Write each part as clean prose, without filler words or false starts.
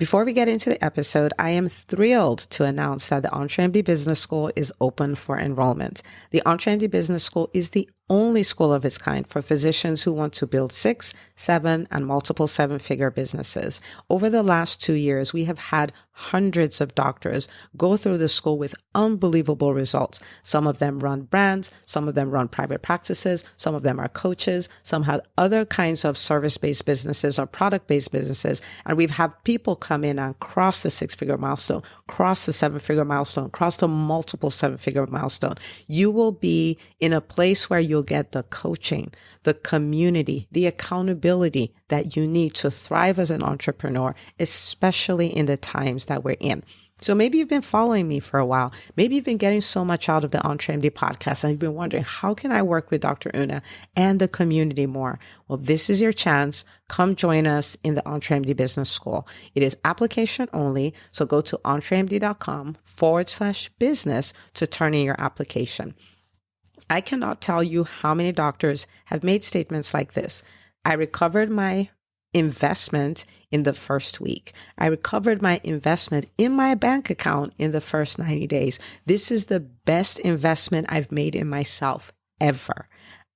Before we get into the episode, I am thrilled to announce that the EntreMD Business School is open for enrollment. The EntreMD Business School is the only school of its kind for physicians who want to build 6, 7, and multiple 7-figure businesses. Over the last 2 years, we have had hundreds of doctors go through the school with unbelievable results. Some of them run brands, some of them run private practices, some of them are coaches, some have other kinds of service-based businesses or product-based businesses. And we've had people come in and cross the 6-figure milestone, cross the 7-figure milestone, cross the multiple 7-figure milestone. You will be in a place where you'll get the coaching, the community, the accountability that you need to thrive as an entrepreneur, especially in the times that we're in. So maybe you've been following me for a while. Maybe you've been getting so much out of the EntreMD podcast and you've been wondering, how can I work with Dr. Una and the community more? Well, this is your chance. Come join us in the EntreMD Business School. It is application only. So go to entremd.com/business to turn in your application. I cannot tell you how many doctors have made statements like this. I recovered my investment in the first week. I recovered my investment in my bank account in the first 90 days. This is the best investment I've made in myself ever.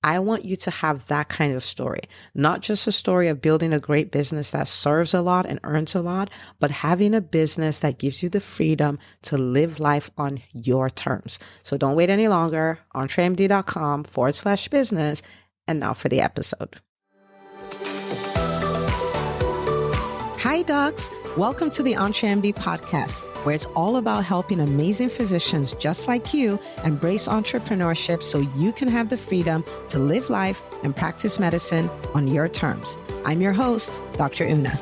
I want you to have that kind of story, not just a story of building a great business that serves a lot and earns a lot, but having a business that gives you the freedom to live life on your terms. So don't wait any longer. entremd.com/business. And now for the episode. Hi, docs. Welcome to the EntreMD podcast, where it's all about helping amazing physicians just like you embrace entrepreneurship so you can have the freedom to live life and practice medicine on your terms. I'm your host, Dr. Una.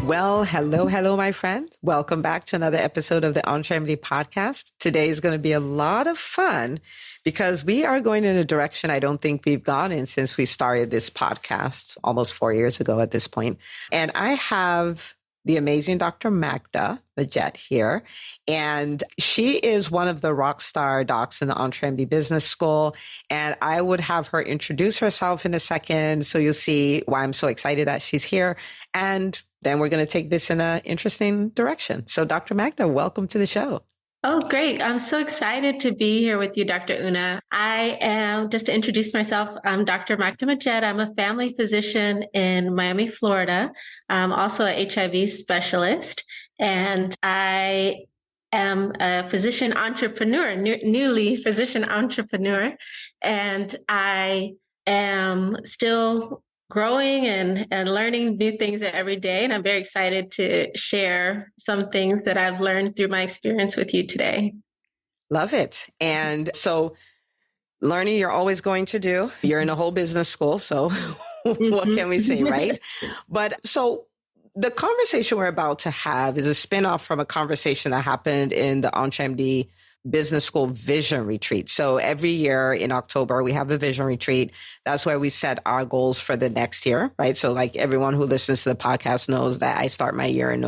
Well, hello, my friend. Welcome back to another episode of the EntreMD podcast. Today is going to be a lot of fun because we are going in a direction I don't think we've gone in since we started this podcast almost 4 years ago at this point. And I have the amazing Dr. Makda Majette here. And she is one of the rock star docs in the EntreMD Business School. And I would have her introduce herself in a second, so you'll see why I'm so excited that she's here. And then we're going to take this in an interesting direction. So Dr. Makda, welcome to the show. Oh, great. I'm so excited to be here with you, Dr. Una. I am, just to introduce myself, I'm Dr. Makda Majette. I'm a family physician in Miami, Florida. I'm also an HIV specialist, and I am a physician entrepreneur, newly physician entrepreneur, and I am still growing and learning new things every day. And I'm very excited to share some things that I've learned through my experience with you today. Love it. And so learning you're always going to do. You're in a whole business school. So what can we say, right? But so the conversation we're about to have is a spinoff from a conversation that happened in the EntreMD Business School Vision Retreat. So every year in October, we have a vision retreat. That's where we set our goals for the next year, right? So like everyone who listens to the podcast knows that I start my year in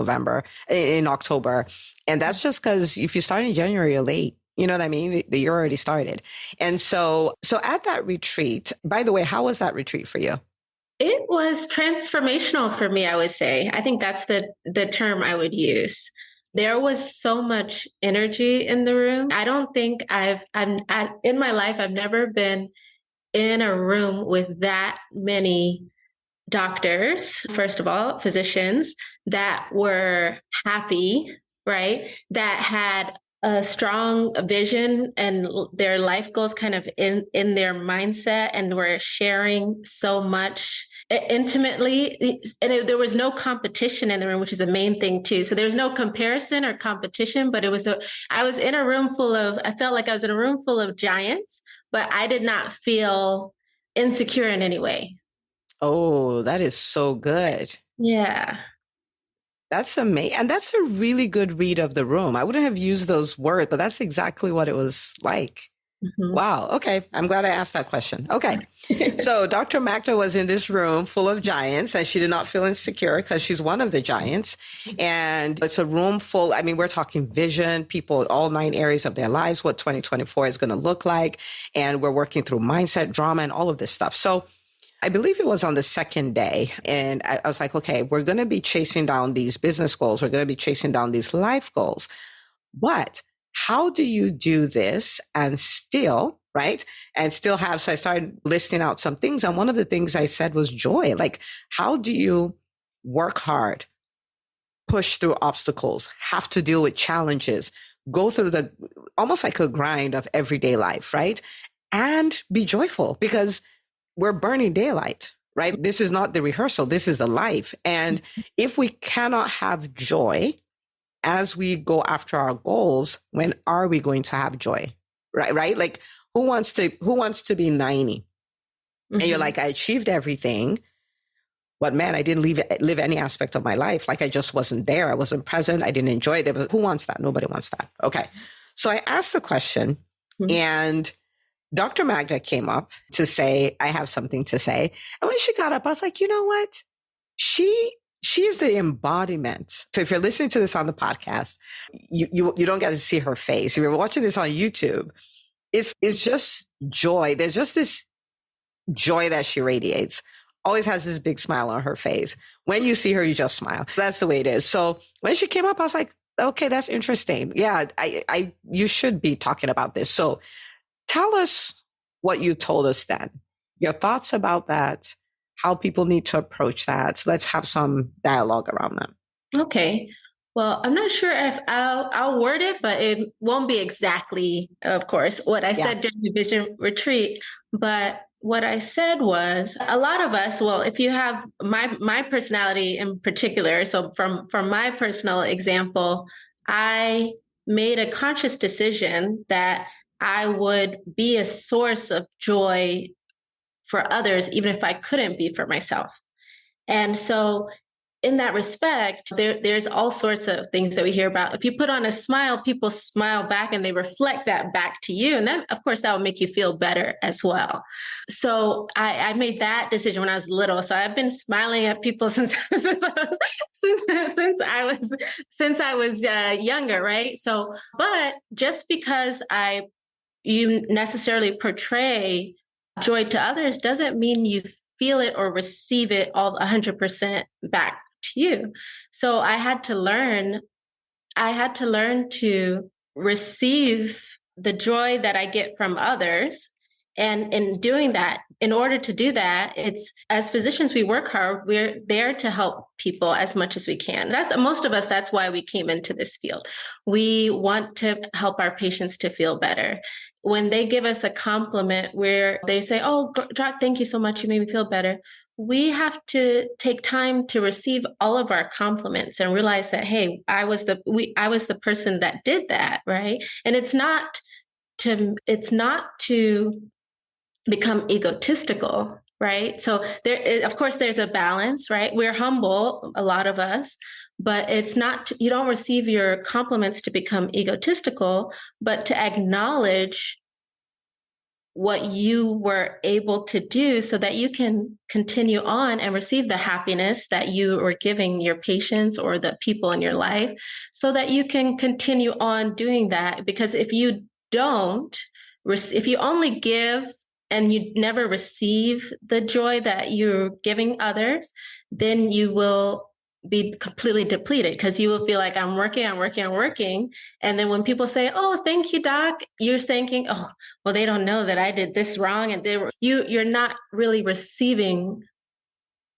October. And that's just because if you start in January, you're late. You know what I mean? The year already started. And so at that retreat, by the way, how was that retreat for you? It was transformational for me, I would say. I think that's the term I would use. There was so much energy in the room. I don't think in my life, I've never been in a room with that many doctors, first of all, physicians that were happy, right? That had a strong vision and their life goals kind of in their mindset and were sharing so much intimately. And there was no competition in the room, which is the main thing too. So there was no comparison or competition, but I felt like I was in a room full of giants, but I did not feel insecure in any way. Oh, that is so good. Yeah. That's amazing. And that's a really good read of the room. I wouldn't have used those words, but that's exactly what it was like. Mm-hmm. Wow. Okay. I'm glad I asked that question. Okay. So Dr. Makda was in this room full of giants and she did not feel insecure because she's one of the giants. And it's a room full, I mean, we're talking vision, people, all 9 areas of their lives, what 2024 is going to look like. And we're working through mindset, drama, and all of this stuff. So I believe it was on the second day. And I was like, okay, we're going to be chasing down these business goals. We're going to be chasing down these life goals. But how do you do this and still, right? And still have, so I started listing out some things. And one of the things I said was joy. Like, how do you work hard, push through obstacles, have to deal with challenges, go through the almost like a grind of everyday life, right? And be joyful because we're burning daylight, right? This is not the rehearsal. This is the life. And if we cannot have joy as we go after our goals, when are we going to have joy? Right? Like who wants to be 90? Mm-hmm. And you're like, I achieved everything, but man, I didn't live any aspect of my life. Like I just wasn't there. I wasn't present. I didn't enjoy it. Who wants that? Nobody wants that. Okay. So I asked the question, and Dr. Makda came up to say, I have something to say. And when she got up, I was like, you know what? She is the embodiment. So if you're listening to this on the podcast, you don't get to see her face. If you're watching this on YouTube, it's just joy. There's just this joy that she radiates. Always has this big smile on her face. When you see her, you just smile. That's the way it is. So when she came up, I was like, okay, that's interesting. Yeah, you should be talking about this. So tell us what you told us then, your thoughts about that, how people need to approach that. So let's have some dialogue around that. Okay. Well, I'm not sure if I'll word it, but it won't be exactly, of course, what I said during the vision retreat. But what I said was a lot of us, well, if you have my personality in particular, so from my personal example, I made a conscious decision that I would be a source of joy for others, even if I couldn't be for myself. And so in that respect, there's all sorts of things that we hear about. If you put on a smile, people smile back and they reflect that back to you. And then, of course, that will make you feel better as well. So I made that decision when I was little. So I've been smiling at people since I was younger, right? So, but just because you necessarily portray joy to others doesn't mean you feel it or receive it all 100% back to you. So I had to learn to receive the joy that I get from others. And in doing that, in order to do that, it's as physicians, we work hard. We're there to help people as much as we can. That's most of us. That's why we came into this field. We want to help our patients to feel better. When they give us a compliment where they say, "Oh, doc, thank you so much. You made me feel better." We have to take time to receive all of our compliments and realize that, hey, I was the person that did that, right? And it's not to become egotistical, right? So of course, there's a balance, right? We're humble, a lot of us, but it's not, you don't receive your compliments to become egotistical, but to acknowledge what you were able to do so that you can continue on and receive the happiness that you were giving your patients or the people in your life, so that you can continue on doing that. Because if you only give and you never receive the joy that you're giving others, then you will be completely depleted, because you will feel like I'm working. And then when people say, "Oh, thank you, doc," you're thinking, "Oh, well, they don't know that I did this wrong." And you're not really receiving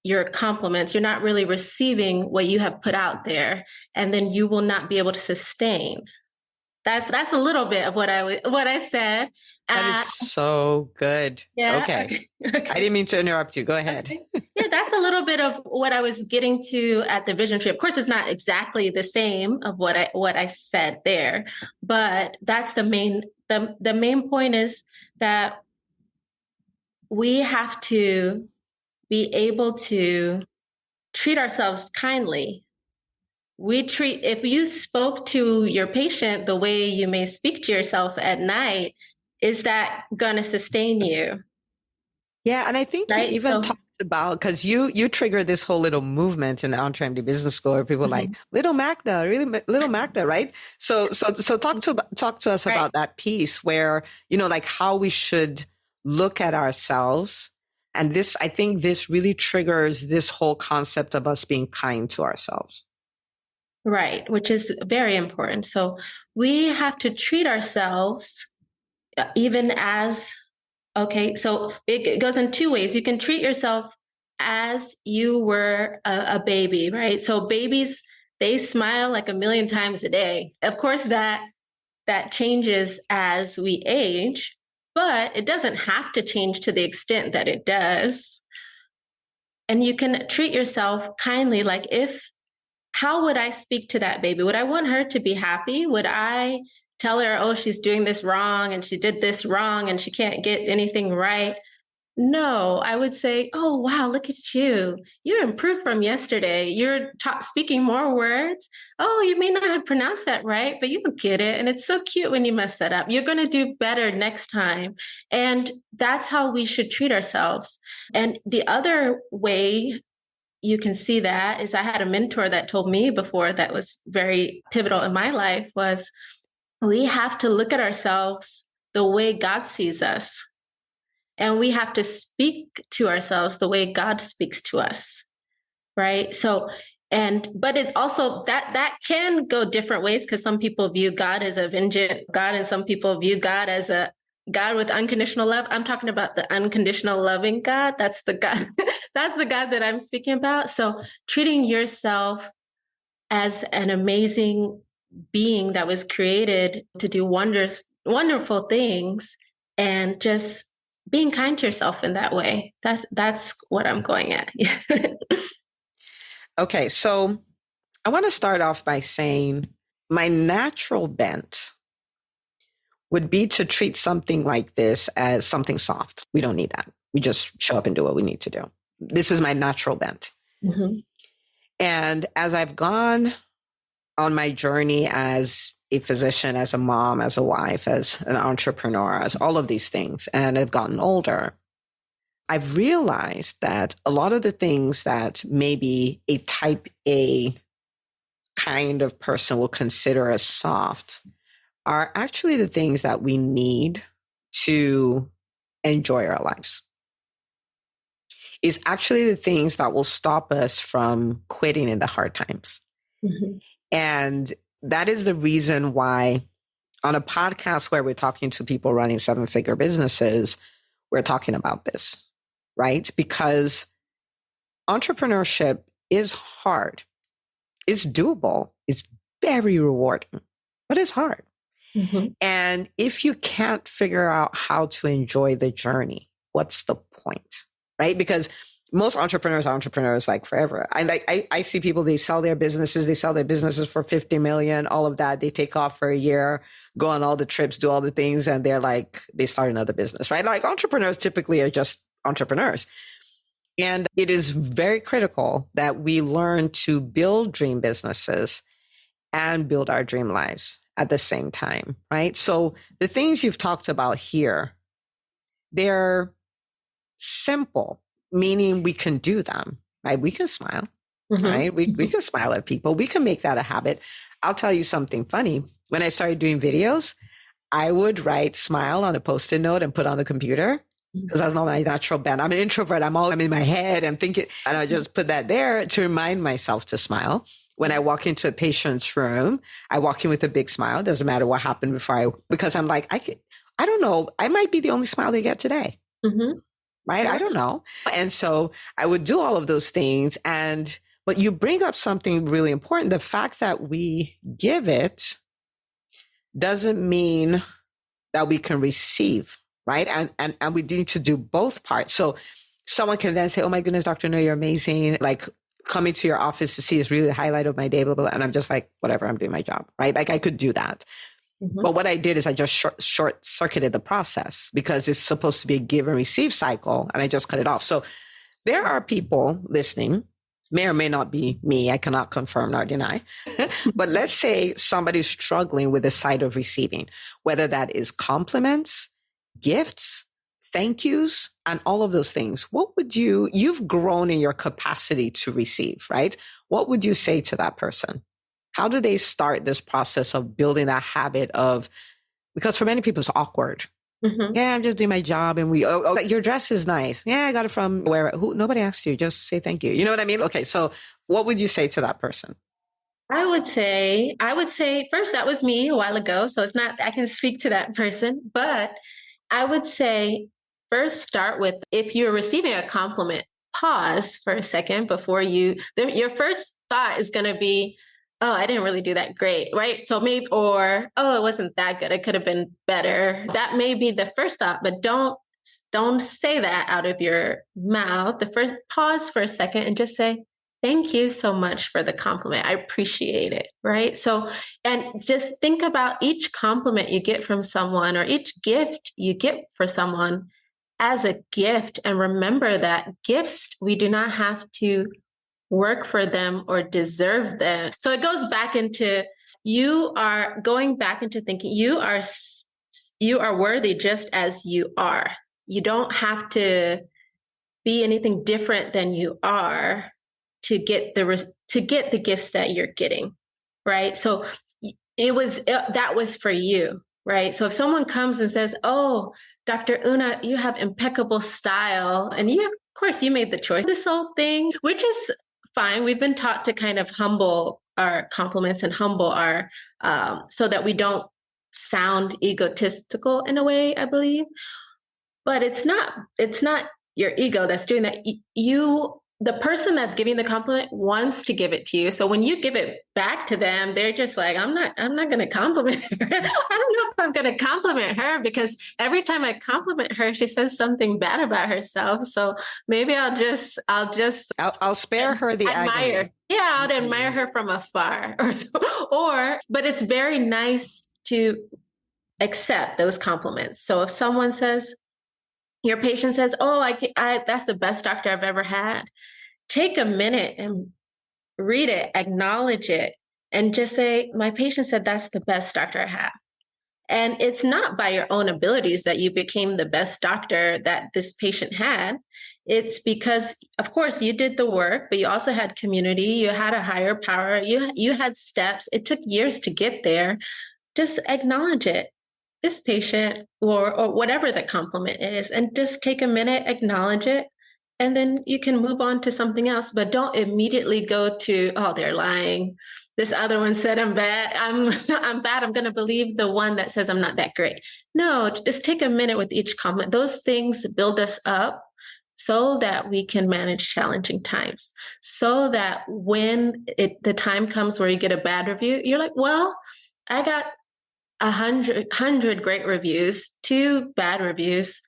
your compliments. You're not really receiving what you have put out there. And then you will not be able to sustain. That's a little bit of what I said. That is so good. Yeah. Okay. I didn't mean to interrupt you. Go ahead. Yeah, that's a little bit of what I was getting to at the vision tree. Of course, it's not exactly the same of what I said there, but that's the main point is that we have to be able to treat ourselves kindly. If you spoke to your patient the way you may speak to yourself at night, is that going to sustain you? Yeah. And I think you even talked about, because you triggered this whole little movement in the EntreMD Business School where people like, little Makda, really little Makda, right? So talk to us about that piece where, like how we should look at ourselves And this, I think this really triggers this whole concept of us being kind to ourselves. Right, which is very important. So we have to treat ourselves even as, okay, so it goes in two ways. You can treat yourself as you were a baby, right? So babies, they smile like a million times a day. Of course, that changes as we age, but it doesn't have to change to the extent that it does. And you can treat yourself kindly, like how would I speak to that baby? Would I want her to be happy? Would I tell her, oh, she's doing this wrong and she did this wrong and she can't get anything right? No, I would say, oh, wow, look at you. You improved from yesterday. You're speaking more words. Oh, you may not have pronounced that right, but you get it. And it's so cute when you mess that up. You're going to do better next time. And that's how we should treat ourselves. And the other way you can see that is I had a mentor that told me before that was very pivotal in my life was we have to look at ourselves the way God sees us. And we have to speak to ourselves the way God speaks to us. Right. So, but it's also that can go different ways because some people view God as a vengeant God and some people view God as a God with unconditional love. I'm talking about the unconditional loving God. That's the God. That's the God that I'm speaking about. So treating yourself as an amazing being that was created to do wonderful things and just being kind to yourself in that way. That's what I'm going at. Okay, so I want to start off by saying my natural bent would be to treat something like this as something soft. We don't need that. We just show up and do what we need to do. This is my natural bent. Mm-hmm. And as I've gone on my journey as a physician, as a mom, as a wife, as an entrepreneur, as all of these things, and I've gotten older, I've realized that a lot of the things that maybe a type A kind of person will consider as soft are actually the things that we need to enjoy our lives. It's actually the things that will stop us from quitting in the hard times. Mm-hmm. And that is the reason why on a podcast where we're talking to people running 7-figure businesses, we're talking about this, right? Because entrepreneurship is hard. It's doable. It's very rewarding, but it's hard. Mm-hmm. And if you can't figure out how to enjoy the journey, what's the point, right? Because most entrepreneurs are entrepreneurs like forever. I see people, they sell their businesses for 50 million, all of that. They take off for a year, go on all the trips, do all the things. And they're like, they start another business, right? Like entrepreneurs typically are just entrepreneurs. And it is very critical that we learn to build dream businesses and build our dream lives at the same time, right? So the things you've talked about here, they're simple, meaning we can do them, right? We can smile, mm-hmm. right? We can smile at people. We can make that a habit. I'll tell you something funny. When I started doing videos, I would write smile on a Post-it note and put on the computer because that's not my natural bent. I'm an introvert. I'm in my head. I'm thinking, and I just put that there to remind myself to smile. When I walk into a patient's room, I walk in with a big smile. Doesn't matter what happened because I'm like, I don't know. I might be the only smile they get today. Mm-hmm. Right? I don't know. And so I would do all of those things. But you bring up something really important. The fact that we give it doesn't mean that we can receive, right? And we need to do both parts. So someone can then say, oh my goodness, Dr. No, you're amazing. Like coming to your office to see is really the highlight of my day, blah, blah, blah. And I'm just like, whatever, I'm doing my job, right? Like I could do that. Mm-hmm. But what I did is I just short-circuited the process because it's supposed to be a give and receive cycle, and I just cut it off. So there are people listening, may or may not be me, I cannot confirm nor deny, but let's say somebody's struggling with the side of receiving, whether that is compliments, gifts, thank yous, and all of those things. What would you've grown in your capacity to receive, right? What would you say to that person? How do they start this process of building that habit because for many people it's awkward, Mhm. Yeah, I'm just doing my job. And your dress is nice. Yeah, I got it from where, nobody asked you. Just say thank you. You know what I mean? Okay. So what would you say to that person? I would say first that was me a while ago. So it's not, I can speak to that person, but I would say first start with if you're receiving a compliment, pause for a second before your first thought is going to be, oh, I didn't really do that great, right? So maybe, or, oh, it wasn't that good. It could have been better. That may be the first thought, but don't say that out of your mouth. The first pause for a second and just say, thank you so much for the compliment. I appreciate it. Right. So, and just think about each compliment you get from someone or each gift you get for someone as a gift. And remember that gifts, we do not have to work for them or deserve them. So it goes back into you are going back into thinking you are worthy just as you are. You don't have to be anything different than you are to get the gifts that you're getting, right? So that was for you, right? So if someone comes and says, "Oh, Dr. Una, you have impeccable style," and you, of course, you made the choice. This whole thing, which is fine. We've been taught to kind of humble our compliments and humble our, so that we don't sound egotistical in a way, I believe. But it's not your ego that's doing that. The person that's giving the compliment wants to give it to you. So when you give it back to them, they're just like, I'm not going to compliment her. I don't know if I'm going to compliment her because every time I compliment her, she says something bad about herself. So maybe I'll spare her the admire. agony. Yeah, I'll admire her from afar but it's very nice to accept those compliments. So if someone says, your patient says, "Oh, that's the best doctor I've ever had." Take a minute and read it, acknowledge it, and just say, "My patient said that's the best doctor I have." And it's not by your own abilities that you became the best doctor that this patient had. It's because, of course, you did the work, but you also had community, you had a higher power, you had steps. It took years to get there. Just acknowledge it, this patient, or whatever the compliment is, and just take a minute, acknowledge it, and then you can move on to something else. But don't immediately go to, oh, they're lying, this other one said I'm bad, I'm bad, I'm going to believe the one that says I'm not that great. No, just take a minute with each compliment. Those things build us up so that we can manage challenging times, so that when the time comes where you get a bad review, you're like, well, I got 100 great reviews, 2 bad reviews.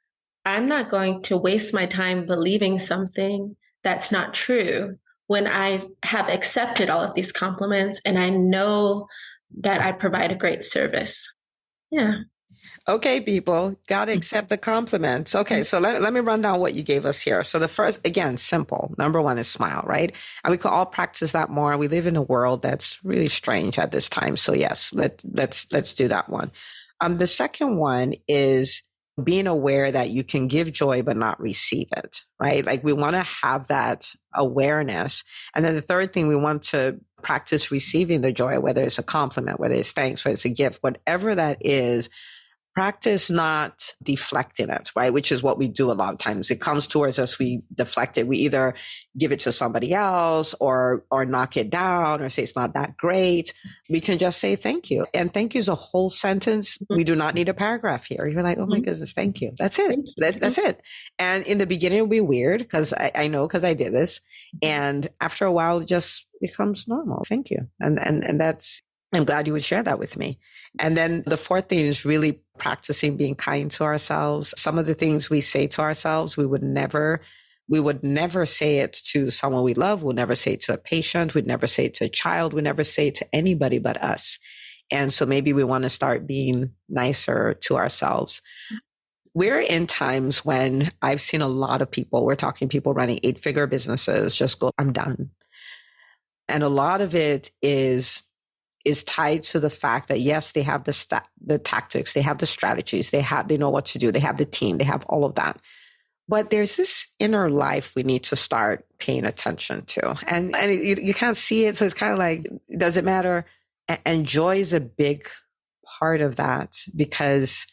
I'm not going to waste my time believing something that's not true when I have accepted all of these compliments and I know that I provide a great service. Yeah. Okay, people, got to accept the compliments. Okay, so let me run down what you gave us here. So the first, again, simple. Number one is smile, right? And we can all practice that more. We live in a world that's really strange at this time. So yes, let's do that one. The second one is being aware that you can give joy but not receive it, right? Like we want to have that awareness. And then the third thing, we want to practice receiving the joy, whether it's a compliment, whether it's thanks, whether it's a gift, whatever that is. Practice not deflecting it, right? Which is what we do a lot of times. It comes towards us, we deflect it. We either give it to somebody else or knock it down or say it's not that great. We can just say thank you. And thank you is a whole sentence. We do not need a paragraph here. You're like, oh my goodness, thank you. That's it. That's it. And in the beginning, it'll be weird because I know because I did this. And after a while, it just becomes normal. Thank you. And that's, I'm glad you would share that with me. And then the fourth thing is really practicing being kind to ourselves. Some of the things we say to ourselves, we would never say it to someone we love. We'll never say it to a patient. We'd never say it to a child. We never say it to anybody but us. And so maybe we want to start being nicer to ourselves. We're in times when I've seen a lot of people, we're talking people running 8-figure businesses, just go, I'm done. And a lot of it is tied to the fact that yes, they have the tactics, they have the strategies, they know what to do, they have the team, they have all of that. But there's this inner life we need to start paying attention to. And you can't see it. So it's kind of like, does it matter? And joy is a big part of that because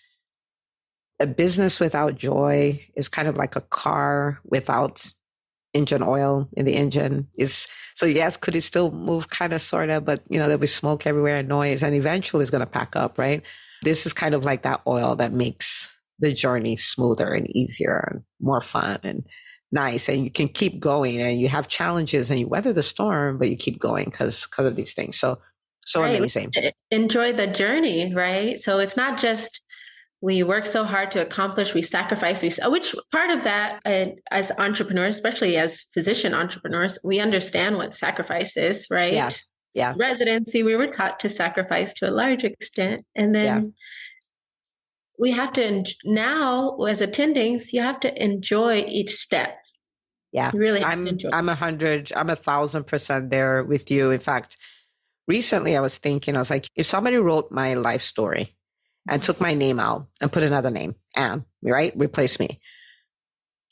a business without joy is kind of like a car without engine oil in the engine. Is so yes, could it still move? Kind of, sort of, but there'll be smoke everywhere and noise, and eventually it's going to pack up, right? This is kind of like that oil that makes the journey smoother and easier and more fun and nice, and you can keep going, and you have challenges and you weather the storm, but you keep going because of these things. So Right. amazing. Enjoy the journey, right? So it's not just we work so hard to accomplish, we sacrifice, which part of that, as entrepreneurs, especially as physician entrepreneurs, we understand what sacrifice is, right? Yeah. Yeah. Residency, we were taught to sacrifice to a large extent. And then we have to, now as attendings, you have to enjoy each step. Yeah. You really have to enjoy. I'm 1,000% there with you. In fact, recently I was like, if somebody wrote my life story and took my name out and put another name, Anne, right? Replace me.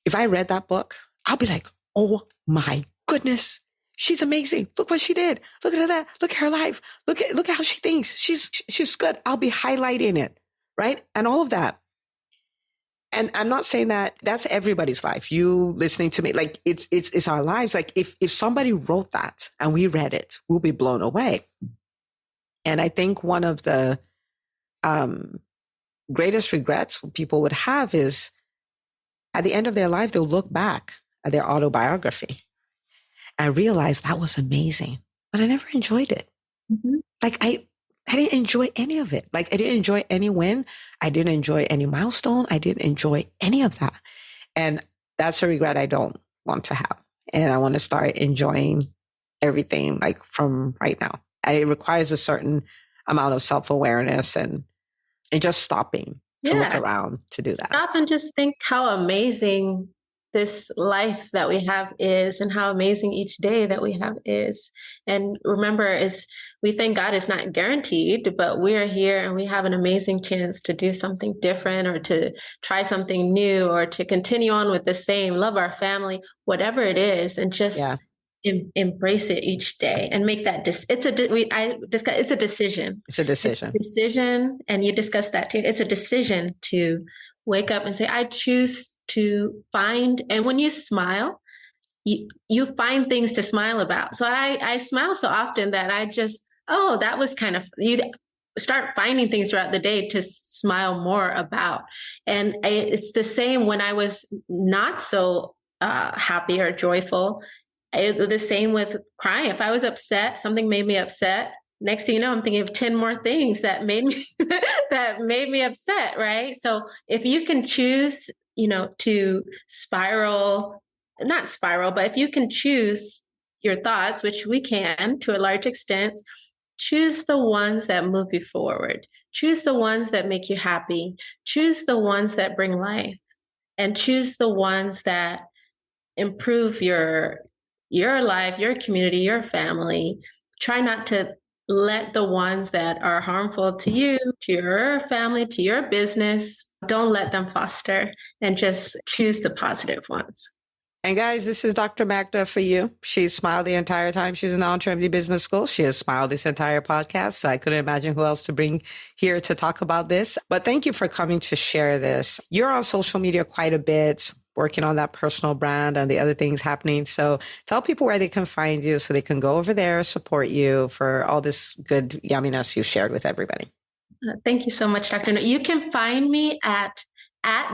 If I read that book, I'll be like, oh my goodness, she's amazing. Look what she did. Look at that. Look at her life. Look at how she thinks. She's good. I'll be highlighting it, right? And all of that. And I'm not saying that that's everybody's life. You listening to me, like it's our lives. Like if somebody wrote that and we read it, we'll be blown away. And I think one of the greatest regrets people would have is at the end of their life, they'll look back at their autobiography and realize that was amazing, but I never enjoyed it. Mm-hmm. Like I didn't enjoy any of it. Like I didn't enjoy any win. I didn't enjoy any milestone. I didn't enjoy any of that. And that's a regret I don't want to have. And I want to start enjoying everything like from right now. It requires a certain amount of self-awareness and just stopping to look around to do that. Stop and just think how amazing this life that we have is, and how amazing each day that we have is. And remember, we thank God it's not guaranteed, but we're here and we have an amazing chance to do something different, or to try something new, or to continue on with the same, love our family, whatever it is, and just embrace it each day and make that it's a decision. It's a decision. And you discussed that too. It's a decision to wake up and say, I choose to find, and when you smile, you find things to smile about. So I smile so often that I just, that was kind of, you start finding things throughout the day to smile more about. And it's the same when I was not so happy or joyful. The same with crying. If I was upset, something made me upset. Next thing you know, I'm thinking of 10 more things that made me upset, right? So if you can choose, to not spiral, but if you can choose your thoughts, which we can to a large extent, choose the ones that move you forward. Choose the ones that make you happy. Choose the ones that bring life, and choose the ones that improve your life, your community, your family. Try not to let the ones that are harmful to you, to your family, to your business, don't let them foster, and just choose the positive ones. And guys, this is Dr. Makda for you. She smiled the entire time she's in the EntreMD Business School. She has smiled this entire podcast. So I couldn't imagine who else to bring here to talk about this. But thank you for coming to share this. You're on social media quite a bit, working on that personal brand and the other things happening. So tell people where they can find you so they can go over there, support you for all this good yumminess you shared with everybody. Thank you so much, Dr. You can find me at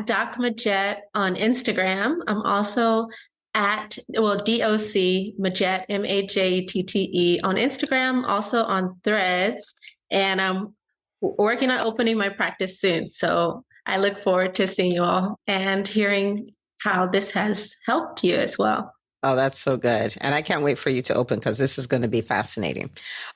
Doc Majette on Instagram. I'm also at DOC Majette, Majette on Instagram, also on Threads. And I'm working on opening my practice soon. So I look forward to seeing you all and hearing how this has helped you as well. Oh, that's so good. And I can't wait for you to open, because this is going to be fascinating.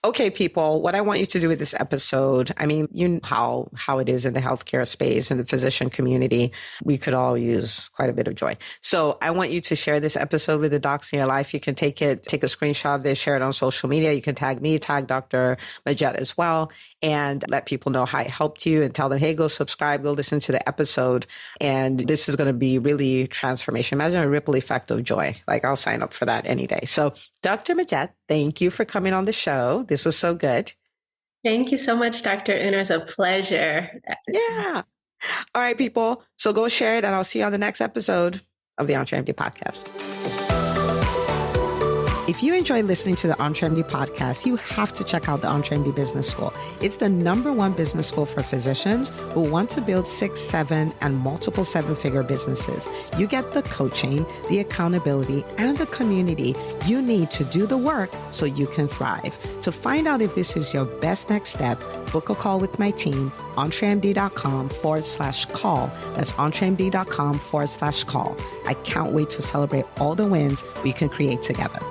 Okay, people, what I want you to do with this episode, I mean, you know how it is in the healthcare space and the physician community. We could all use quite a bit of joy. So I want you to share this episode with the docs in your life. You can take a screenshot of this, share it on social media. You can tag me, tag Dr. Majette as well, and let people know how it helped you, and tell them, hey, go subscribe, go listen to the episode. And this is going to be really transformation. Imagine a ripple effect of joy. Like, I'll sign up for that any day. So Dr. Majette, thank you for coming on the show. This was so good. Thank you so much, Dr. Una. It's a pleasure. Yeah. All right, people. So go share it, and I'll see you on the next episode of the EntreMD podcast. If you enjoy listening to the EntreMD podcast, you have to check out the EntreMD Business School. It's the #1 business school for physicians who want to build 6, 7, and multiple 7-figure businesses. You get the coaching, the accountability, and the community you need to do the work so you can thrive. To find out if this is your best next step, book a call with my team, entremd.com/call. That's entremd.com/call. I can't wait to celebrate all the wins we can create together.